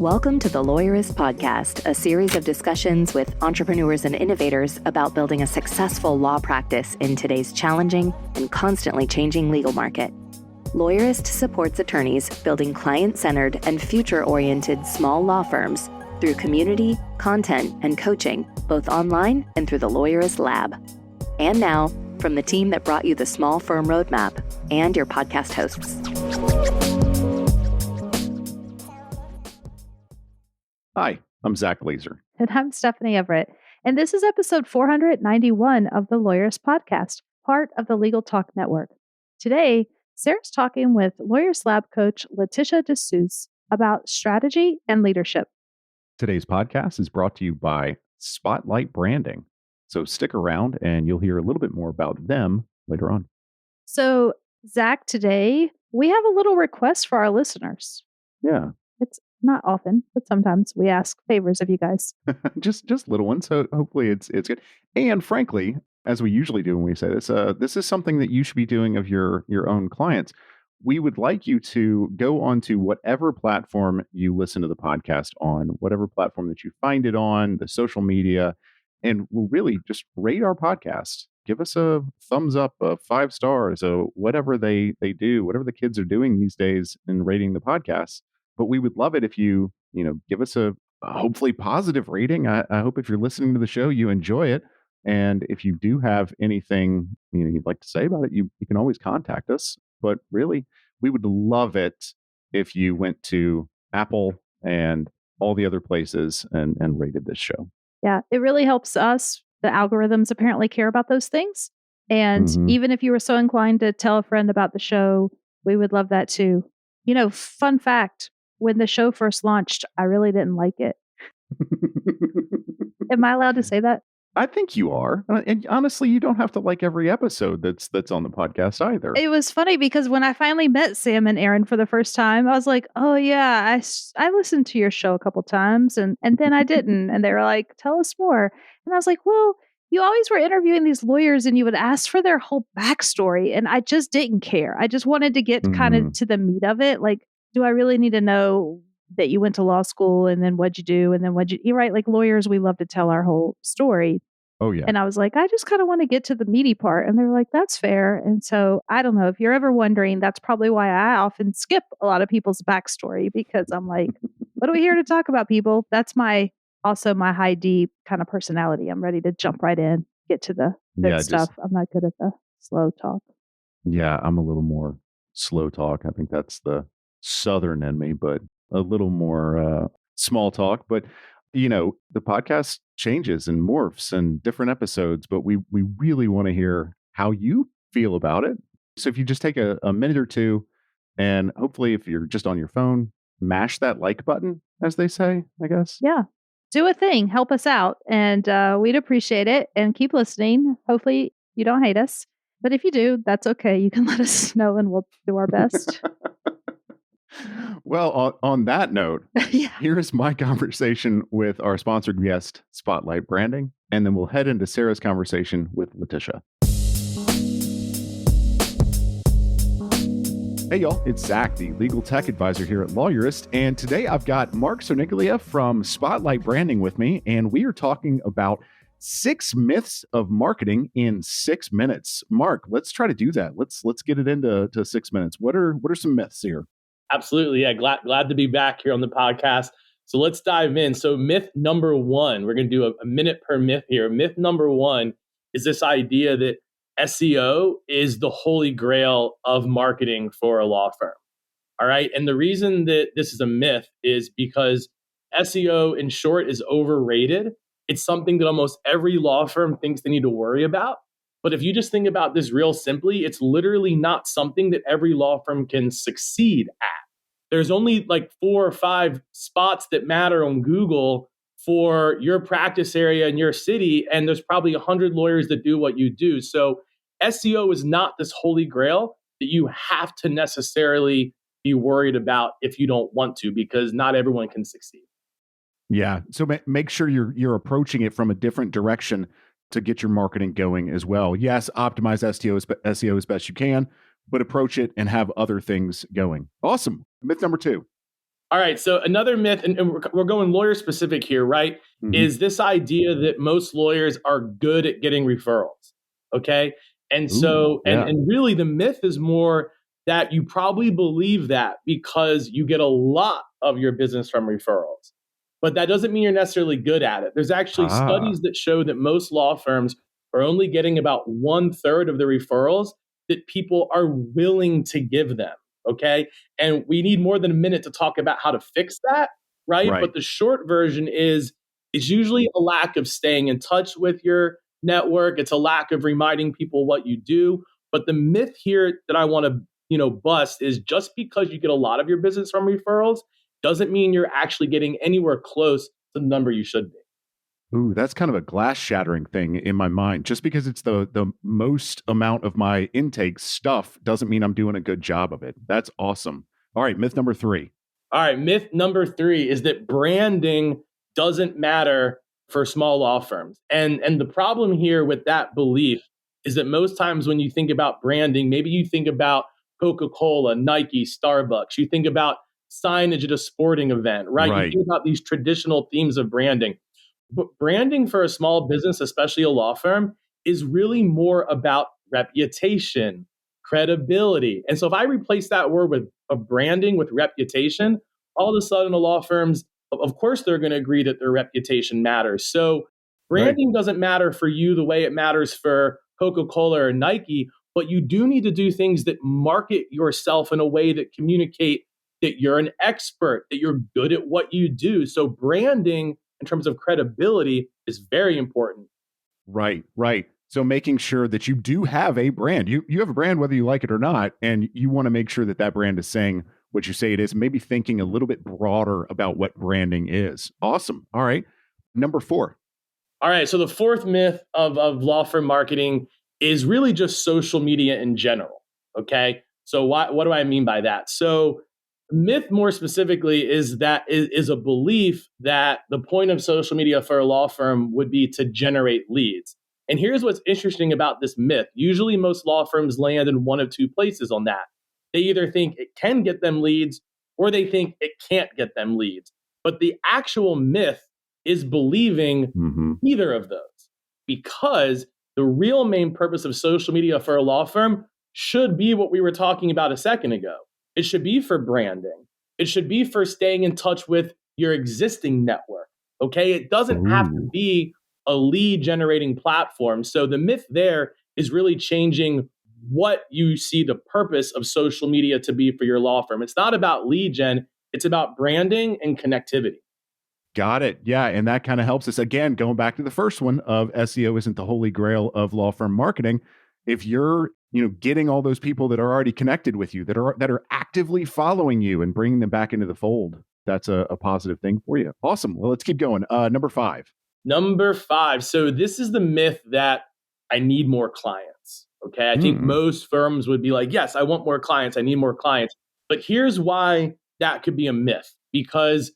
Welcome to the Lawyerist podcast, a series of discussions with entrepreneurs and innovators about building a successful law practice in today's challenging and constantly changing legal market. Lawyerist supports attorneys building client-centered and future-oriented small law firms through community, content, and coaching, both online and through the Lawyerist Lab. And now, from the team that brought you the Small Firm Roadmap and your podcast hosts. Hi, I'm Zach Glazer. And I'm Stephanie Everett. And this is episode 491 of the Lawyerist Podcast, part of the Legal Talk Network. Today, Sara's talking with Lawyerist Lab coach Leticia DeSuze about strategy and leadership. Today's podcast is brought to you by Spotlight Branding. So stick around and you'll hear a little bit more about them later on. So, Zach, today we have a little request for our listeners. Yeah. It's not often, but sometimes we ask favors of you guys. just little ones. So hopefully it's good. And frankly, as we usually do when we say this, this is something that you should be doing of your own clients. We would like you to go onto whatever platform you listen to the podcast on, whatever platform that you find it on, the social media, and we'll really just rate our podcast. Give us a thumbs up, 5 stars, whatever they do, whatever the kids are doing these days in rating the podcast. But we would love it if you give us a hopefully positive rating. I hope if you're listening to the show, you enjoy it. And if you do have anything you'd like to say about it, you can always contact us. But really, we would love it if you went to Apple and all the other places and rated this show. Yeah, it really helps us. The algorithms apparently care about those things. And even if you were so inclined to tell a friend about the show, we would love that too. Fun fact, when the show first launched, I really didn't like it. Am I allowed to say that? I think you are. And honestly, you don't have to like every episode that's on the podcast either. It was funny because when I finally met Sam and Aaron for the first time, I was like, oh yeah, I listened to your show a couple times and then I didn't. And they were like, tell us more. And I was like, well, you always were interviewing these lawyers and you would ask for their whole backstory. And I just didn't care. I just wanted to get kind of to the meat of it. Like, do I really need to know that you went to law school and then what'd you do? And then you're right. Like lawyers, we love to tell our whole story. Oh, yeah. And I was like, I just kind of want to get to the meaty part. And they're like, that's fair. And so I don't know if you're ever wondering, that's probably why I often skip a lot of people's backstory, because I'm like, what are we here to talk about, people? That's also my high D kind of personality. I'm ready to jump right in, get to the good stuff. I'm not good at the slow talk. Yeah, I'm a little more slow talk. I think that's the Southern in me, but a little more small talk. But, the podcast changes and morphs and different episodes, but we really want to hear how you feel about it. So if you just take a minute or two, and hopefully if you're just on your phone, mash that like button, as they say, I guess. Yeah. Do a thing. Help us out. And we'd appreciate it. And keep listening. Hopefully you don't hate us. But if you do, that's okay. You can let us know and we'll do our best. Well, on that note, Yeah. Here's my conversation with our sponsored guest, Spotlight Branding, and then we'll head into Sara's conversation with Leticia. Hey, y'all, it's Zach, the legal tech advisor here at Lawyerist, and today I've got Marc Cerniglia from Spotlight Branding with me, and we are talking about 6 myths of marketing in 6 minutes. Marc, let's try to do that. Let's get it into 6 minutes. What are some myths here? Absolutely. Yeah. Glad to be back here on the podcast. So let's dive in. So myth number 1, we're going to do a minute per myth here. Myth number 1 is this idea that SEO is the holy grail of marketing for a law firm. All right. And the reason that this is a myth is because SEO, in short, is overrated. It's something that almost every law firm thinks they need to worry about. But if you just think about this real simply, it's literally not something that every law firm can succeed at. There's only like 4 or 5 spots that matter on Google for your practice area in your city, and there's probably 100 lawyers that do what you do. So SEO is not this holy grail that you have to necessarily be worried about if you don't want to, because not everyone can succeed. Yeah. So make sure you're approaching it from a different direction to get your marketing going as well. Yes, optimize SEO as best you can, but approach it and have other things going. Awesome. Myth number 2. All right. So another myth, and we're going lawyer specific here, right? Mhm. Is this idea that most lawyers are good at getting referrals. Okay. And so, Ooh, yeah. and really the myth is more that you probably believe that because you get a lot of your business from referrals. But that doesn't mean you're necessarily good at it. There's actually Ah, studies that show that most law firms are only getting about 1/3 of the referrals that people are willing to give them. Okay. And we need more than a minute to talk about how to fix that, right? right. But the short version is it's usually a lack of staying in touch with your network. It's a lack of reminding people what you do. But the myth here that I want to, bust is just because you get a lot of your business from referrals doesn't mean you're actually getting anywhere close to the number you should be. Ooh, that's kind of a glass shattering thing in my mind. Just because it's the most amount of my intake stuff doesn't mean I'm doing a good job of it. That's awesome. All right, myth number 3. All right, myth number 3 is that branding doesn't matter for small law firms. And the problem here with that belief is that most times when you think about branding, maybe you think about Coca-Cola, Nike, Starbucks, you think about signage at a sporting event, right? You Right. think about these traditional themes of branding. But branding for a small business, especially a law firm, is really more about reputation, credibility. And so if I replace that word with of branding with reputation, all of a sudden, a law firms, of course, they're going to agree that their reputation matters. So Right. branding doesn't matter for you the way it matters for Coca-Cola or Nike, but you do need to do things that market yourself in a way that communicate that you're an expert, that you're good at what you do. So branding in terms of credibility is very important. Right, right. So making sure that you do have a brand. You have a brand whether you like it or not, and you want to make sure that that brand is saying what you say it is, maybe thinking a little bit broader about what branding is. Awesome. All right. Number 4. All right. So the fourth myth of law firm marketing is really just social media in general. Okay. So what do I mean by that? So myth more specifically is a belief that the point of social media for a law firm would be to generate leads. And here's what's interesting about this myth. Usually most law firms land in one of two places on that. They either think it can get them leads or they think it can't get them leads. But the actual myth is believing Mm-hmm. either of those because the real main purpose of social media for a law firm should be what we were talking about a second ago. It should be for branding. It should be for staying in touch with your existing network. Okay. It doesn't have to Ooh. be a lead generating platform. So the myth there is really changing what you see the purpose of social media to be for your law firm. It's not about lead gen, it's about branding and connectivity. Got it. Yeah. And that kind of helps us again, going back to the first one of SEO isn't the holy grail of law firm marketing. If you're, getting all those people that are already connected with you, that are actively following you and bringing them back into the fold, that's a positive thing for you. Awesome. Well, let's keep going. Number 5. Number 5. So this is the myth that I need more clients. Okay. I think Mm. most firms would be like, yes, I want more clients. I need more clients. But here's why that could be a myth. Because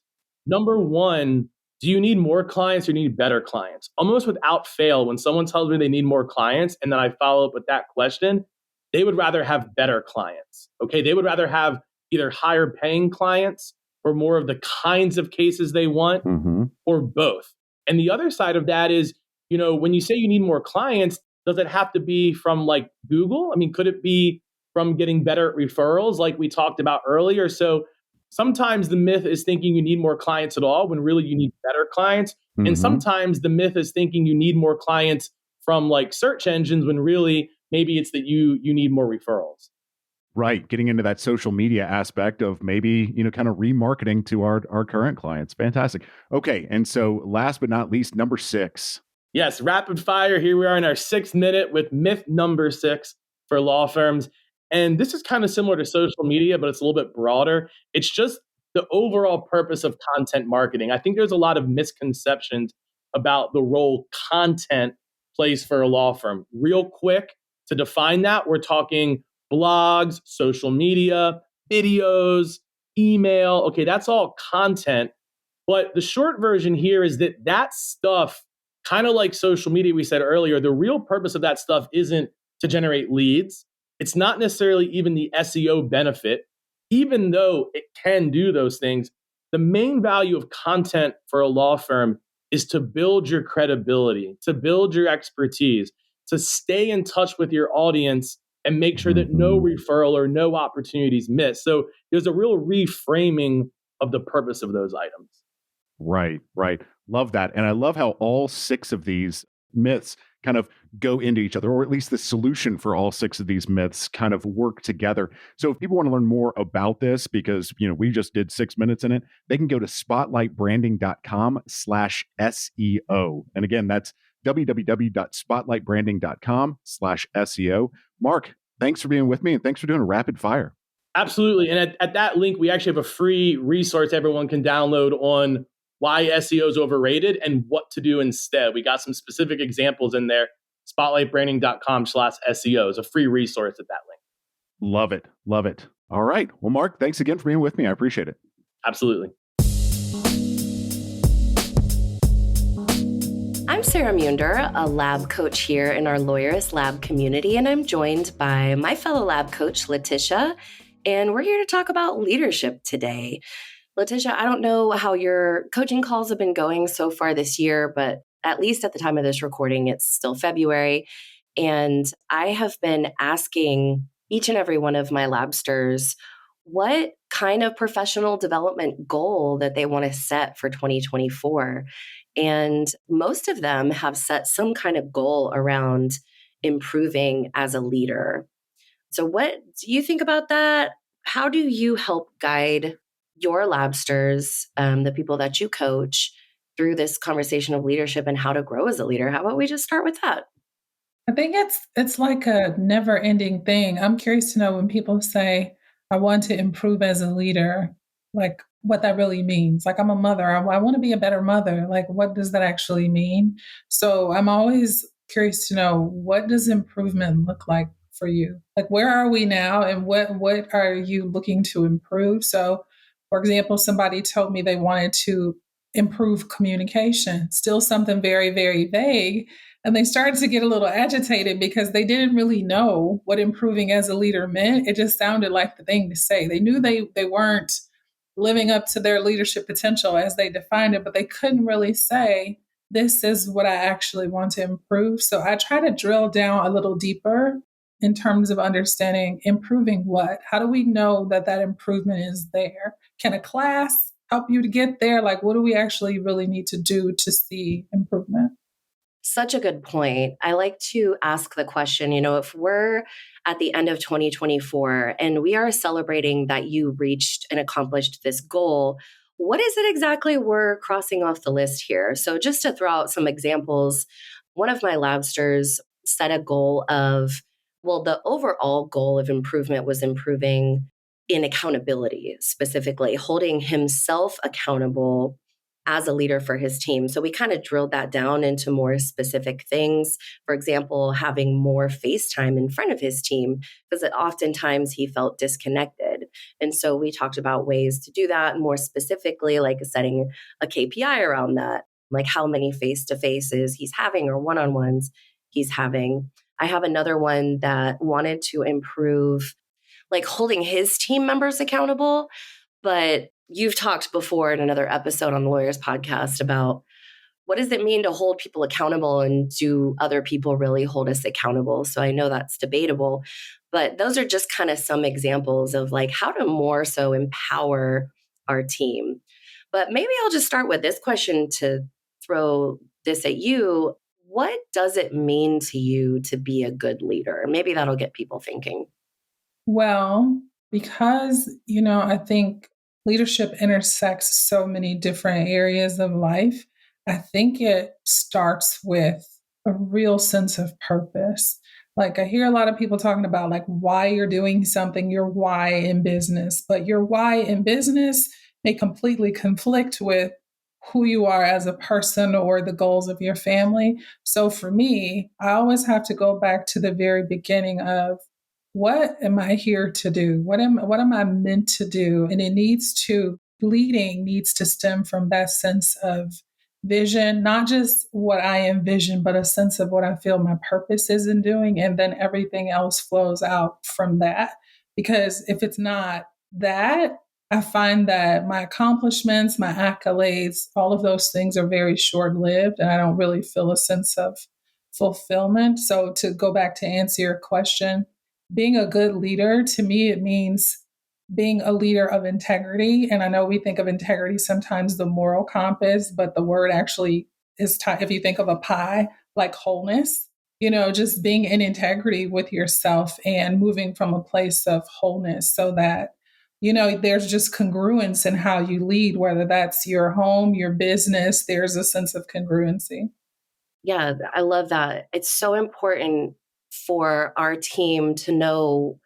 number one, do you need more clients or do you need better clients? Almost without fail, when someone tells me they need more clients and then I follow up with that question, they would rather have better clients. Okay. They would rather have either higher paying clients or more of the kinds of cases they want Mm-hmm. or both. And the other side of that is, when you say you need more clients, does it have to be from like Google? I mean, could it be from getting better at referrals like we talked about earlier? So sometimes the myth is thinking you need more clients at all when really you need better clients. And Mm-hmm. sometimes the myth is thinking you need more clients from like search engines when really maybe it's that you need more referrals. Right. Getting into that social media aspect of maybe, kind of remarketing to our current clients. Fantastic. Okay. And so last but not least, number 6. Yes, rapid fire. Here we are in our 6th minute with myth number 6 for law firms. And this is kind of similar to social media, but it's a little bit broader. It's just the overall purpose of content marketing. I think there's a lot of misconceptions about the role content plays for a law firm. Real quick, to define that, we're talking blogs, social media, videos, email. Okay, that's all content. But the short version here is that stuff, kind of like social media we said earlier, the real purpose of that stuff isn't to generate leads. It's not necessarily even the SEO benefit, even though it can do those things. the main value of content for a law firm is to build your credibility, to build your expertise, to stay in touch with your audience and make sure that no referral or no opportunities miss. So there's a real reframing of the purpose of those items. Right, right. Love that. And I love how all 6 of these myths kind of go into each other, or at least the solution for all 6 of these myths kind of work together. So if people want to learn more about this, because, we just did 6 minutes in it, they can go to spotlightbranding.com/SEO. And again, that's www.spotlightbranding.com/SEO. Marc, thanks for being with me, and thanks for doing a rapid fire. Absolutely. And at that link, we actually have a free resource everyone can download on why SEO is overrated and what to do instead. We got some specific examples in there. Spotlightbranding.com/SEO is a free resource at that link. Love it. Love it. All right. Well, Marc, thanks again for being with me. I appreciate it. Absolutely. I'm Sara Muender, a lab coach here in our Lawyerist Lab community, and I'm joined by my fellow lab coach, Leticia, and we're here to talk about leadership today. Leticia, I don't know how your coaching calls have been going so far this year, but at least at the time of this recording, it's still February. And I have been asking each and every one of my labsters what kind of professional development goal that they want to set for 2024. And most of them have set some kind of goal around improving as a leader. So what do you think about that? How do you help guide your labsters, the people that you coach, through this conversation of leadership and how to grow as a leader? How about we just start with that? I think it's like a never-ending thing. I'm curious to know when people say, I want to improve as a leader, like what that really means. Like I'm a mother, I want to be a better mother. Like what does that actually mean? So I'm always curious to know, what does improvement look like for you? Like where are we now and what are you looking to improve? So for example, somebody told me they wanted to improve communication, still something very, very vague. And they started to get a little agitated because they didn't really know what improving as a leader meant. It just sounded like the thing to say. They knew they weren't living up to their leadership potential as they defined it, but they couldn't really say, this is what I actually want to improve. So I try to drill down a little deeper in terms of understanding improving what? How do we know that that improvement is there? Can a class help you to get there? Like, what do we actually really need to do to see improvement? Such a good point. I like to ask the question, if we're at the end of 2024 and we are celebrating that you reached and accomplished this goal, what is it exactly we're crossing off the list here? So just to throw out some examples, one of my labsters set a goal of, the overall goal of improvement was improving in accountability, specifically holding himself accountable as a leader for his team. So we kind of drilled that down into more specific things. For example, having more face time in front of his team, because oftentimes he felt disconnected. And so we talked about ways to do that more specifically, like setting a KPI around that, like how many face-to-faces he's having or one-on-ones he's having. I have another one that wanted to improve, like holding his team members accountable, but you've talked before in another episode on the Lawyers podcast about what does it mean to hold people accountable and do other people really hold us accountable? So I know that's debatable, but those are just kind of some examples of like how to more so empower our team. But maybe I'll just start with this question to throw this at you. What does it mean to you to be a good leader? Maybe that'll get people thinking. Well, because, I think leadership intersects so many different areas of life. I think it starts with a real sense of purpose. Like I hear a lot of people talking about like why you're doing something, your why in business, but your why in business may completely conflict with who you are as a person or the goals of your family. So for me, I always have to go back to the very beginning of, what am I here to do? What am I meant to do? And leading needs to stem from that sense of vision, not just what I envision, but a sense of what I feel my purpose is in doing. And then everything else flows out from that. Because if it's not that, I find that my accomplishments, my accolades, all of those things are very short lived, and I don't really feel a sense of fulfillment. So, to go back to answer your question, being a good leader, to me, it means being a leader of integrity. And I know we think of integrity sometimes the moral compass, but the word actually is, if you think of a pie, like wholeness, just being in integrity with yourself and moving from a place of wholeness so that there's just congruence in how you lead, whether that's your home, your business, there's a sense of congruency. Yeah, I love that. It's so important for our team to know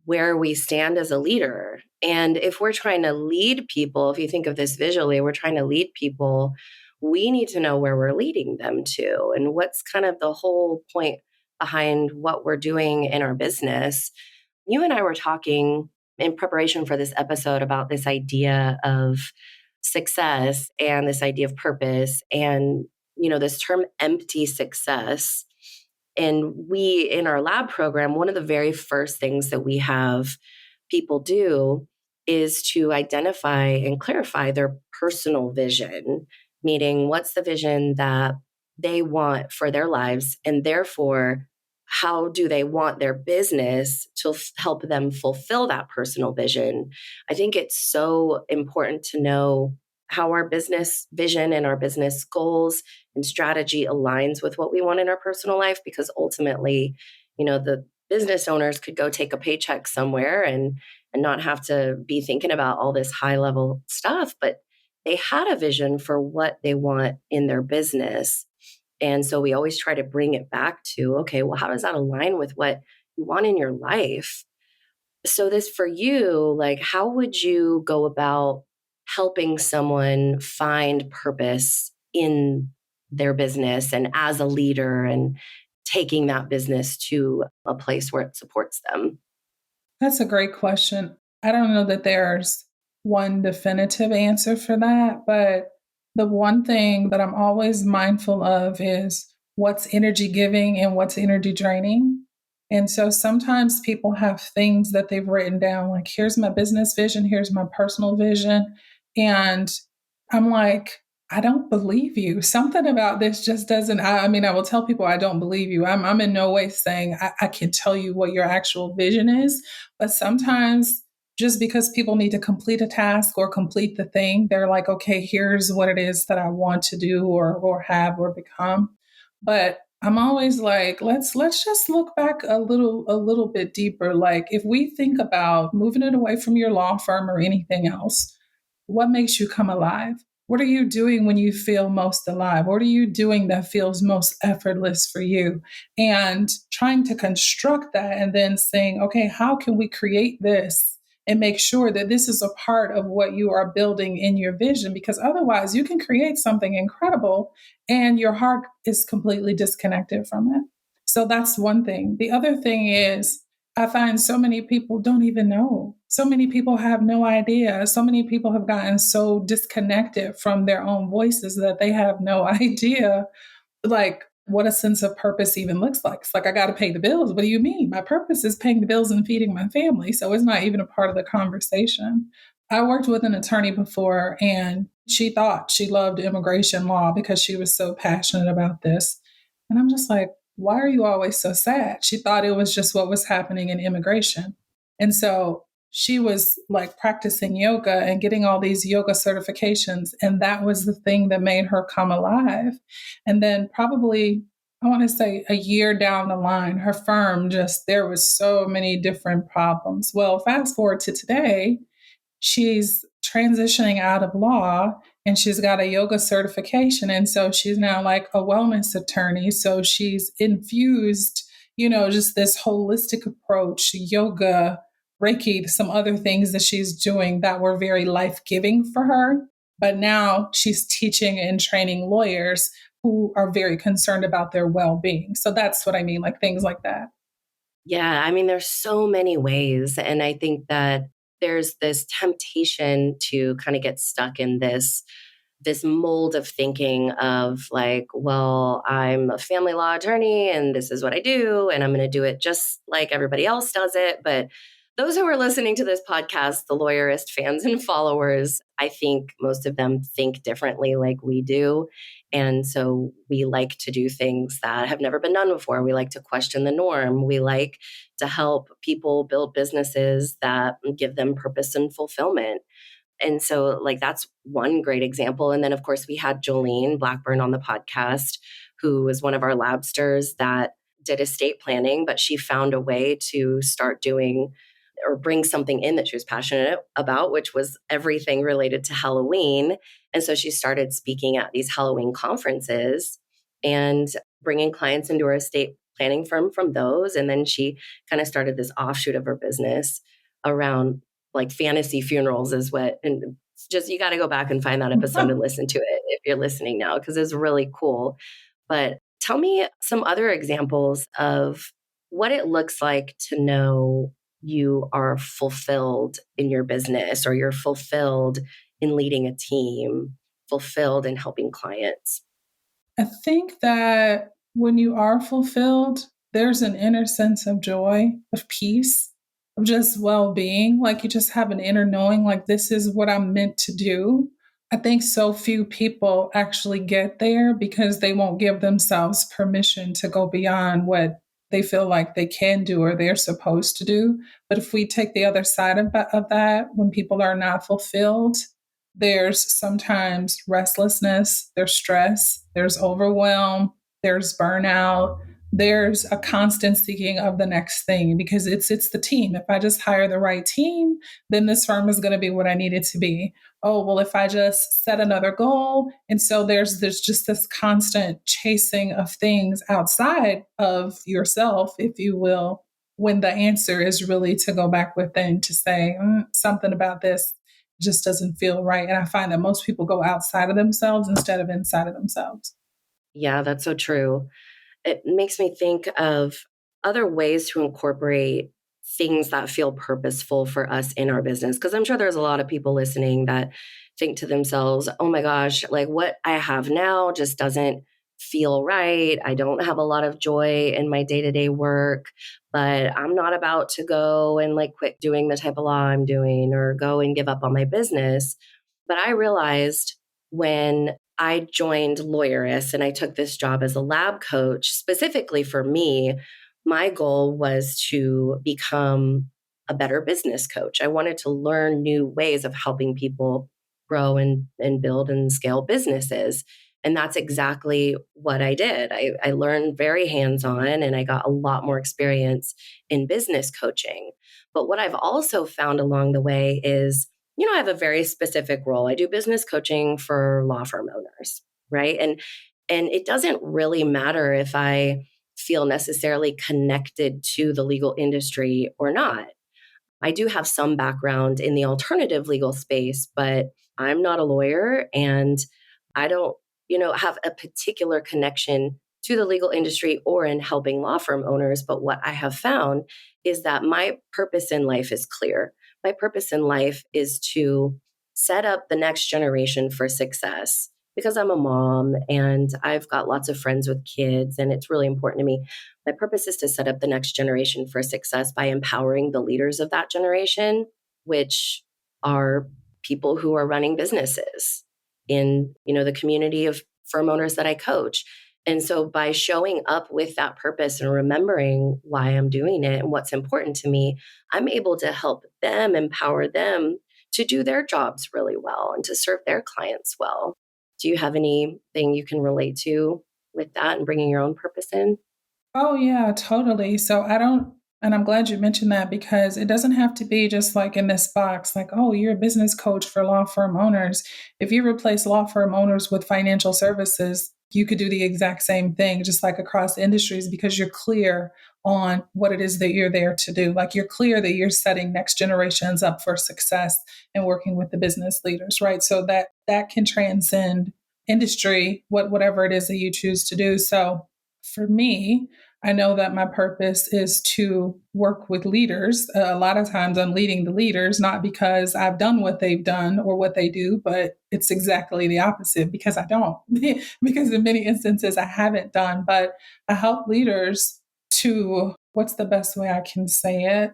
where we stand as a leader. And if we're trying to lead people, if you think of this visually, we're trying to lead people, we need to know where we're leading them to and what's kind of the whole point behind what we're doing in our business. You and I were talking in preparation for this episode about this idea of success and this idea of purpose and, this term empty success. And we, in our lab program, one of the very first things that we have people do is to identify and clarify their personal vision, meaning what's the vision that they want for their lives, and therefore, how do they want their business to help them fulfill that personal vision? I think it's so important to know how our business vision and our business goals and strategy aligns with what we want in our personal life, because ultimately, the business owners could go take a paycheck somewhere and not have to be thinking about all this high level stuff, but they had a vision for what they want in their business. And so we always try to bring it back to, okay, well, how does that align with what you want in your life? So this for you, like, how would you go about helping someone find purpose in their business and as a leader and taking that business to a place where it supports them? That's a great question. I don't know that there's one definitive answer for that, but the one thing that I'm always mindful of is what's energy giving and what's energy draining. And so sometimes people have things that they've written down, like, here's my business vision, here's my personal vision. And I'm like, I don't believe you. Something about this just doesn't. I mean, I will tell people I don't believe you. I'm in no way saying I can tell you what your actual vision is. But sometimes just because people need to complete a task or complete the thing, they're like, okay, here's what it is that I want to do or have or become. But I'm always like, let's just look back a little bit deeper. Like, if we think about moving it away from your law firm or anything else, what makes you come alive? What are you doing when you feel most alive? What are you doing that feels most effortless for you? And trying to construct that and then saying, okay, how can we create this and make sure that this is a part of what you are building in your vision? Because otherwise, you can create something incredible and your heart is completely disconnected from it. So that's one thing. The other thing is, I find so many people don't even know. So many people have no idea. So many people have gotten so disconnected from their own voices that they have no idea, like, what a sense of purpose even looks like. It's like, I got to pay the bills. What do you mean? My purpose is paying the bills and feeding my family. So it's not even a part of the conversation. I worked with an attorney before, and she thought she loved immigration law because she was so passionate about this. And I'm just like, why are you always so sad? She thought it was just what was happening in immigration. And so she was like practicing yoga and getting all these yoga certifications. And that was the thing that made her come alive. And then probably, I want to say a year down the line, her firm there was so many different problems. Well, fast forward to today, she's transitioning out of law and she's got a yoga certification. And so she's now like a wellness attorney. So she's infused, just this holistic approach, yoga, Reiki, some other things that she's doing that were very life-giving for her. But now she's teaching and training lawyers who are very concerned about their well-being. So that's what I mean, like things like that. Yeah, I mean, there's so many ways. And I think that there's this temptation to kind of get stuck in this mold of thinking of like, well, I'm a family law attorney and this is what I do, and I'm going to do it just like everybody else does it. But those who are listening to this podcast, the Lawyerist fans and followers, I think most of them think differently like we do. And so we like to do things that have never been done before. We like to question the norm. We like to help people build businesses that give them purpose and fulfillment. And so, like, that's one great example. And then, of course, we had Jolene Blackburn on the podcast, who was one of our labsters that did estate planning, but she found a way to start doing or bring something in that she was passionate about, which was everything related to Halloween. And so she started speaking at these Halloween conferences and bringing clients into her estate planning firm from those. And then she kind of started this offshoot of her business around like fantasy funerals is what, and just, you got to go back and find that episode and listen to it if you're listening now, because it's really cool. But tell me some other examples of what it looks like to know you are fulfilled in your business, or you're fulfilled in leading a team, fulfilled in helping clients. I think that when you are fulfilled, there's an inner sense of joy, of peace, of just well-being. Like you just have an inner knowing, like this is what I'm meant to do. I think so few people actually get there because they won't give themselves permission to go beyond what they feel like they can do or they're supposed to do. But if we take the other side of that, when people are not fulfilled, there's sometimes restlessness, there's stress, there's overwhelm, there's burnout, there's a constant seeking of the next thing because it's the team. If I just hire the right team, then this firm is going to be what I need it to be. Oh, well, if I just set another goal. And so there's just this constant chasing of things outside of yourself, if you will, when the answer is really to go back within to say something about this just doesn't feel right. And I find that most people go outside of themselves instead of inside of themselves. Yeah, that's so true. It makes me think of other ways to incorporate things that feel purposeful for us in our business. Because I'm sure there's a lot of people listening that think to themselves, oh my gosh, like what I have now just doesn't feel right. I don't have a lot of joy in my day-to-day work, but I'm not about to go and like quit doing the type of law I'm doing or go and give up on my business. But I realized when I joined Lawyerist and I took this job as a lab coach, specifically for me, my goal was to become a better business coach. I wanted to learn new ways of helping people grow and build and scale businesses. And that's exactly what I did. I learned very hands-on and I got a lot more experience in business coaching. But what I've also found along the way is, I have a very specific role. I do business coaching for law firm owners, right? And it doesn't really matter if I feel necessarily connected to the legal industry or not. I do have some background in the alternative legal space, but I'm not a lawyer and I don't, have a particular connection to the legal industry or in helping law firm owners. But what I have found is that my purpose in life is clear. My purpose in life is to set up the next generation for success because I'm a mom and I've got lots of friends with kids and it's really important to me. My purpose is to set up the next generation for success by empowering the leaders of that generation, which are people who are running businesses in, the community of firm owners that I coach. And so by showing up with that purpose and remembering why I'm doing it and what's important to me, I'm able to help them, empower them to do their jobs really well and to serve their clients well. Do you have anything you can relate to with that and bringing your own purpose in? Oh, yeah, totally. So and I'm glad you mentioned that because it doesn't have to be just like in this box, like, oh, you're a business coach for law firm owners. If you replace law firm owners with financial services, you could do the exact same thing, just like across industries, because you're clear on what it is that you're there to do. Like you're clear that you're setting next generations up for success and working with the business leaders, right? So that can transcend industry, whatever it is that you choose to do. So for me, I know that my purpose is to work with leaders. A lot of times I'm leading the leaders, not because I've done what they've done or what they do, but it's exactly the opposite because I don't. Because in many instances I haven't done, but I help leaders to, what's the best way I can say it?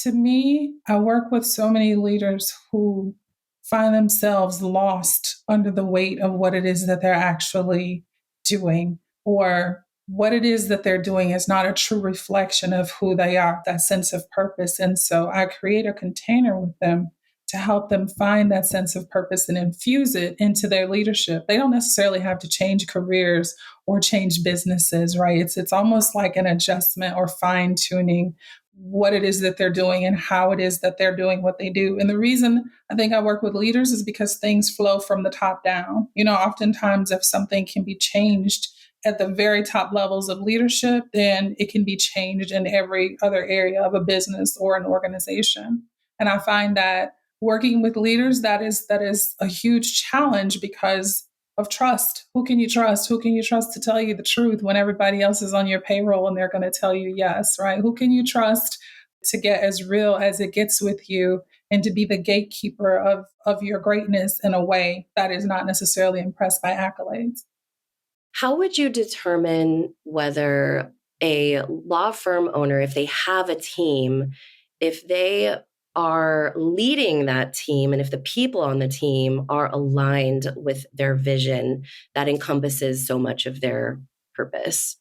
To me, I work with so many leaders who find themselves lost under the weight of what it is that they're actually doing, or what it is that they're doing is not a true reflection of who they are, that sense of purpose. And so I create a container with them to help them find that sense of purpose and infuse it into their leadership. They don't necessarily have to change careers or change businesses, right? It's almost like an adjustment or fine tuning what it is that they're doing and how it is that they're doing what they do. And the reason I think I work with leaders is because things flow from the top down. Oftentimes if something can be changed at the very top levels of leadership, then it can be changed in every other area of a business or an organization. And I find that working with leaders, that is a huge challenge because of trust. Who can you trust? Who can you trust to tell you the truth when everybody else is on your payroll and they're going to tell you yes, right? Who can you trust to get as real as it gets with you and to be the gatekeeper of your greatness in a way that is not necessarily impressed by accolades? How would you determine whether a law firm owner, if they have a team, if they are leading that team and if the people on the team are aligned with their vision that encompasses so much of their purpose?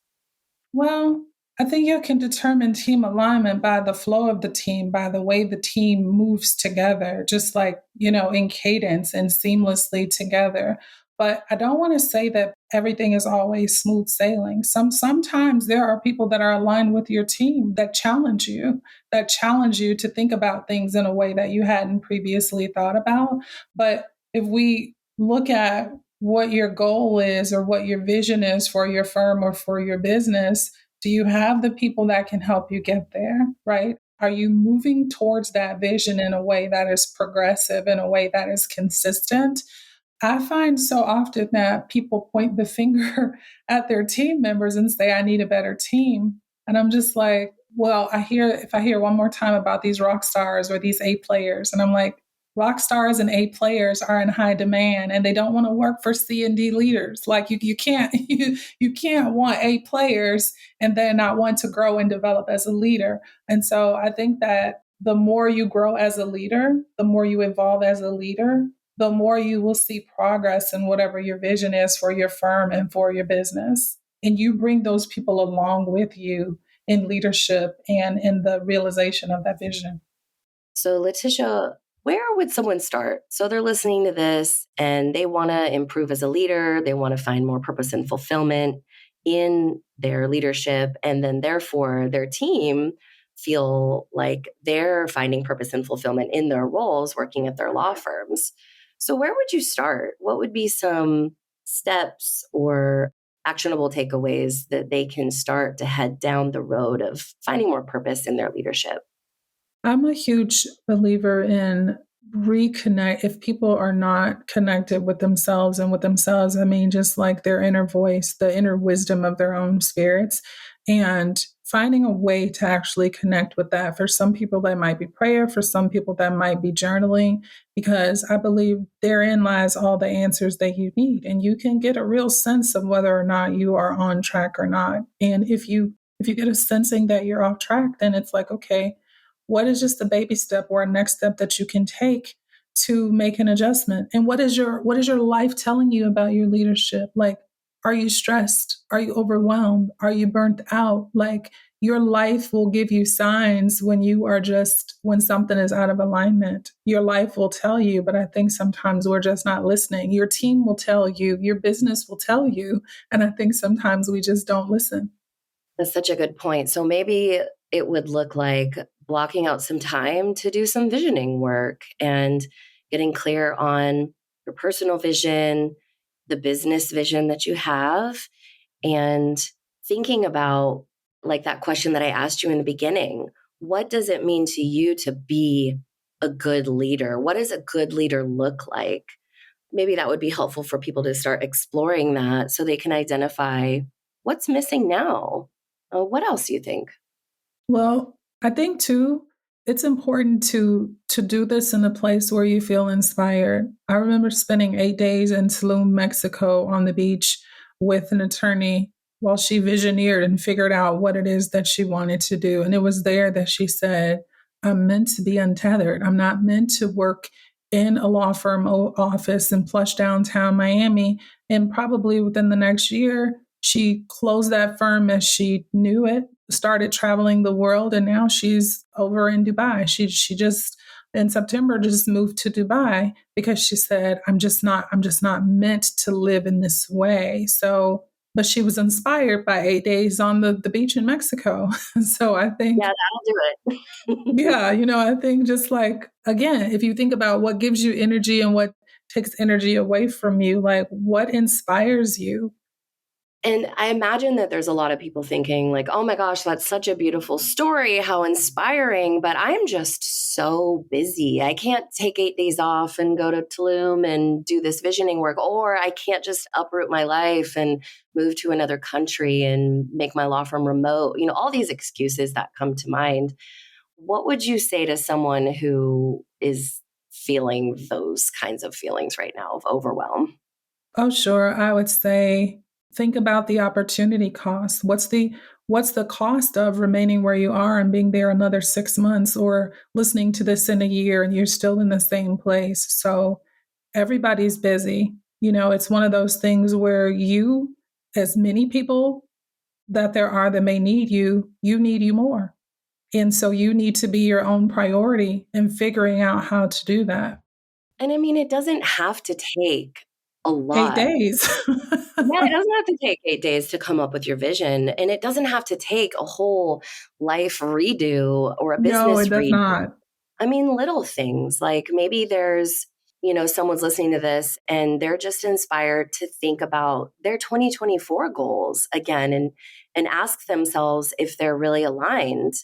Well, I think you can determine team alignment by the flow of the team, by the way the team moves together, just like, in cadence and seamlessly together. But I don't want to say that everything is always smooth sailing. Sometimes there are people that are aligned with your team that challenge you to think about things in a way that you hadn't previously thought about. But if we look at what your goal is or what your vision is for your firm or for your business, do you have the people that can help you get there, right? Are you moving towards that vision in a way that is progressive, in a way that is consistent? I find so often that people point the finger at their team members and say, I need a better team. And I'm just like, well, if I hear one more time about these rock stars or these A players, and I'm like, rock stars and A players are in high demand and they don't want to work for C and D leaders. Like you can't you can't want A players and then not want to grow and develop as a leader. And so I think that the more you grow as a leader, the more you evolve as a leader, the more you will see progress in whatever your vision is for your firm and for your business. And you bring those people along with you in leadership and in the realization of that vision. So, Leticia, where would someone start? So they're listening to this and they want to improve as a leader. They want to find more purpose and fulfillment in their leadership. And then therefore their team feel like they're finding purpose and fulfillment in their roles working at their law firms. So where would you start? What would be some steps or actionable takeaways that they can start to head down the road of finding more purpose in their leadership? I'm a huge believer in reconnect. If people are not connected with themselves, and with themselves, I mean, just like their inner voice, the inner wisdom of their own spirits, and finding a way to actually connect with that. For some people, that might be prayer. For some people, that might be journaling, because I believe therein lies all the answers that you need. And you can get a real sense of whether or not you are on track or not. And if you get a sensing that you're off track, then it's like, okay, what is just a baby step or a next step that you can take to make an adjustment? And what is your life telling you about your leadership? Like, are you stressed? Are you overwhelmed? Are you burnt out? Like, your life will give you signs when something is out of alignment. Your life will tell you, but I think sometimes we're just not listening. Your team will tell you, your business will tell you, and I think sometimes we just don't listen. That's such a good point. So maybe it would look like blocking out some time to do some visioning work and getting clear on your personal vision, the business vision that you have, and thinking about, like that question that I asked you in the beginning, what does it mean to you to be a good leader? What does a good leader look like? Maybe that would be helpful for people to start exploring that so they can identify what's missing now. What else do you think? Well, I think too, it's important to do this in a place where you feel inspired. I remember spending 8 days in Tulum, Mexico on the beach with an attorney while she visioneered and figured out what it is that she wanted to do. And it was there that she said, I'm meant to be untethered. I'm not meant to work in a law firm office in plush downtown Miami. And probably within the next year, she closed that firm as she knew it, started traveling the world, and now she's over in Dubai. She just in September just moved to Dubai because she said, I'm just not meant to live in this way. So, but she was inspired by 8 days on the beach in Mexico. So I think, Yeah, that'll do it. yeah, I think just like, again, if you think about what gives you energy and what takes energy away from you, like what inspires you? And I imagine that there's a lot of people thinking like, oh my gosh, that's such a beautiful story. How inspiring. But I'm just so busy. I can't take 8 days off and go to Tulum and do this visioning work, or I can't just uproot my life and move to another country and make my law firm remote. All these excuses that come to mind. What would you say to someone who is feeling those kinds of feelings right now of overwhelm? Oh, sure. I would say think about the opportunity cost. What's the cost of remaining where you are and being there another 6 months, or listening to this in a year and you're still in the same place? So everybody's busy. It's one of those things where you, as many people that there are that may need you need you more. And so you need to be your own priority in figuring out how to do that. And I mean, it doesn't have to take a Eight lot. days. Yeah, it doesn't have to take 8 days to come up with your vision. And it doesn't have to take a whole life redo or a No, business it does redo. not. I mean, little things like maybe there's, someone's listening to this and they're just inspired to think about their 2024 goals again and ask themselves if they're really aligned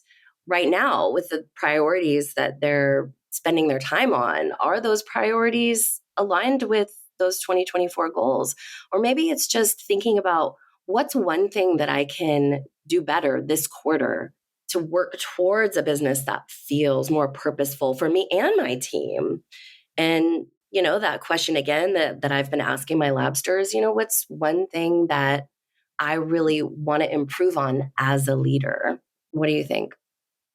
right now with the priorities that they're spending their time on. Are those priorities aligned with those 2024 goals? Or maybe it's just thinking about what's one thing that I can do better this quarter to work towards a business that feels more purposeful for me and my team. And, that question again that I've been asking my labsters, what's one thing that I really want to improve on as a leader? What do you think?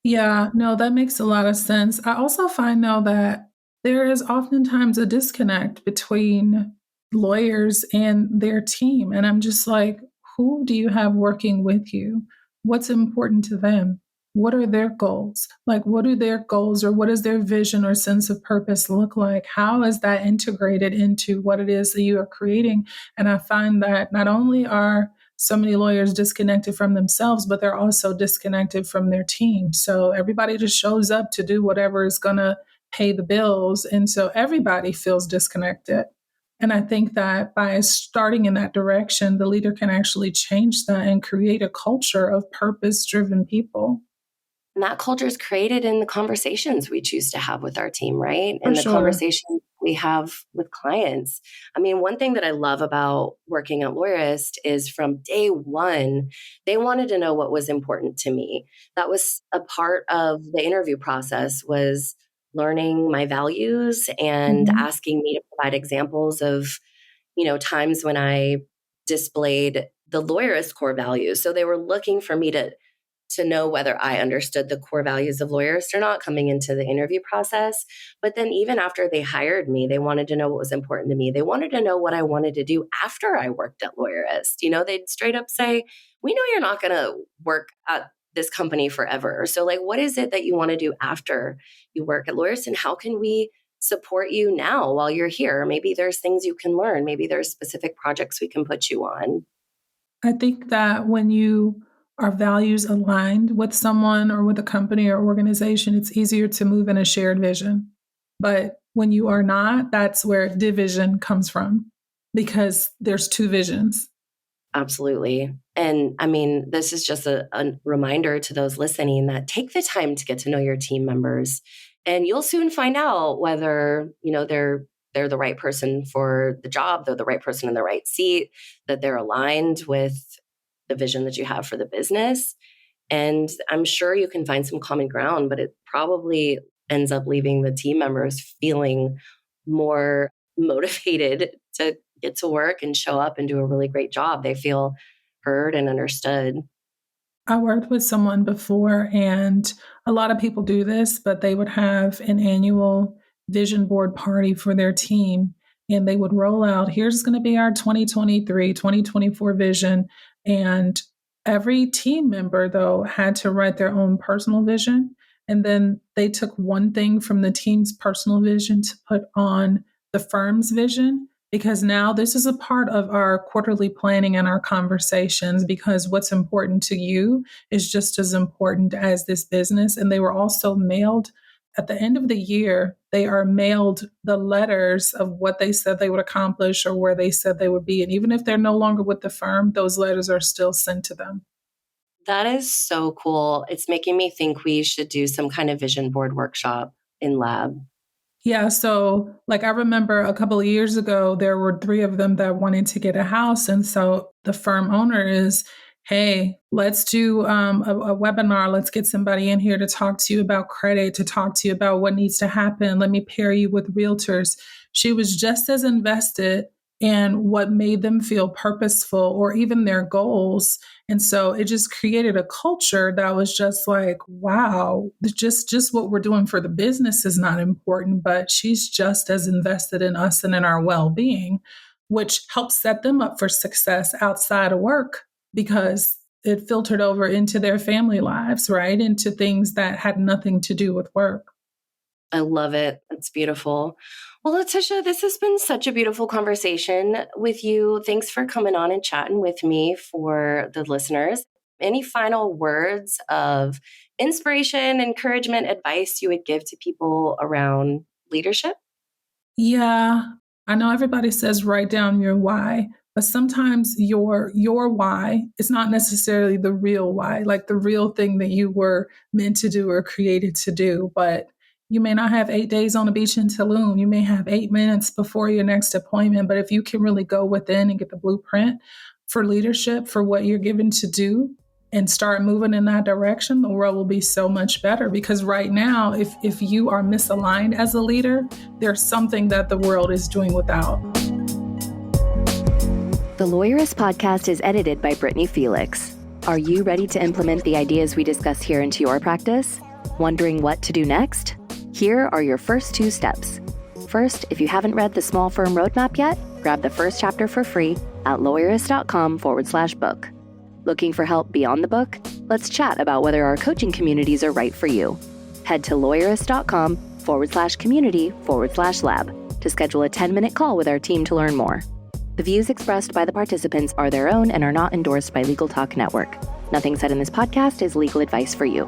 Yeah, no, that makes a lot of sense. I also find though that there is oftentimes a disconnect between lawyers and their team. And I'm just like, who do you have working with you? What's important to them? What are their goals? Like, what do their goals or what does their vision or sense of purpose look like? How is that integrated into what it is that you are creating? And I find that not only are so many lawyers disconnected from themselves, but they're also disconnected from their team. So everybody just shows up to do whatever is going to pay the bills. And so everybody feels disconnected. And I think that by starting in that direction, the leader can actually change that and create a culture of purpose driven people. And that culture is created in the conversations we choose to have with our team, right? For And the sure. conversations we have with clients. I mean, one thing that I love about working at Lawyerist is from day one, they wanted to know what was important to me. That was a part of the interview process, was learning my values and asking me to provide examples of, times when I displayed the Lawyerist core values. So they were looking for me to know whether I understood the core values of Lawyerist or not coming into the interview process. But then even after they hired me, they wanted to know what was important to me. They wanted to know what I wanted to do after I worked at Lawyerist. They'd straight up say, we know you're not going to work at this company forever. So like, what is it that you want to do after you work at Lawyerist, and how can we support you now while you're here? Maybe there's things you can learn. Maybe there's specific projects we can put you on. I think that when you are values aligned with someone or with a company or organization, it's easier to move in a shared vision. But when you are not, that's where division comes from, because there's two visions. Absolutely. And I mean, this is just a reminder to those listening that take the time to get to know your team members, and you'll soon find out whether, they're the right person for the job, they're the right person in the right seat, that they're aligned with the vision that you have for the business. And I'm sure you can find some common ground, but it probably ends up leaving the team members feeling more motivated to get to work and show up and do a really great job. They feel heard and understood. I worked with someone before, and a lot of people do this, but they would have an annual vision board party for their team. And they would roll out, here's going to be our 2023, 2024 vision. And every team member, though, had to write their own personal vision. And then they took one thing from the team's personal vision to put on the firm's vision, because now this is a part of our quarterly planning and our conversations, because what's important to you is just as important as this business. And they were also mailed at the end of the year, they are mailed the letters of what they said they would accomplish or where they said they would be. And even if they're no longer with the firm, those letters are still sent to them. That is so cool. It's making me think we should do some kind of vision board workshop in lab. Yeah. So like I remember a couple of years ago, there were 3 of them that wanted to get a house. And so the firm owner is, hey, let's do a webinar. Let's get somebody in here to talk to you about credit, to talk to you about what needs to happen. Let me pair you with realtors. She was just as invested in what made them feel purposeful or even their goals. And so it just created a culture that was just like, wow, just what we're doing for the business is not important, but she's just as invested in us and in our well-being, which helps set them up for success outside of work, because it filtered over into their family lives, right? Into things that had nothing to do with work. I love it. It's beautiful. Well, Leticia, this has been such a beautiful conversation with you. Thanks for coming on and chatting with me for the listeners. Any final words of inspiration, encouragement, advice you would give to people around leadership? Yeah, I know everybody says write down your why, but sometimes your why is not necessarily the real why, like the real thing that you were meant to do or created to do. But you may not have 8 days on the beach in Tulum. You may have 8 minutes before your next appointment. But if you can really go within and get the blueprint for leadership, for what you're given to do, and start moving in that direction, the world will be so much better. Because right now, if you are misaligned as a leader, there's something that the world is doing without. The Lawyerist podcast is edited by Brittany Felix. Are you ready to implement the ideas we discuss here into your practice? Wondering what to do next? Here are your first 2 steps. First, if you haven't read the Small Firm Roadmap yet, grab the first chapter for free at Lawyerist.com/book. Looking for help beyond the book? Let's chat about whether our coaching communities are right for you. Head to Lawyerist.com/community/lab to schedule a 10-minute call with our team to learn more. The views expressed by the participants are their own and are not endorsed by Legal Talk Network. Nothing said in this podcast is legal advice for you.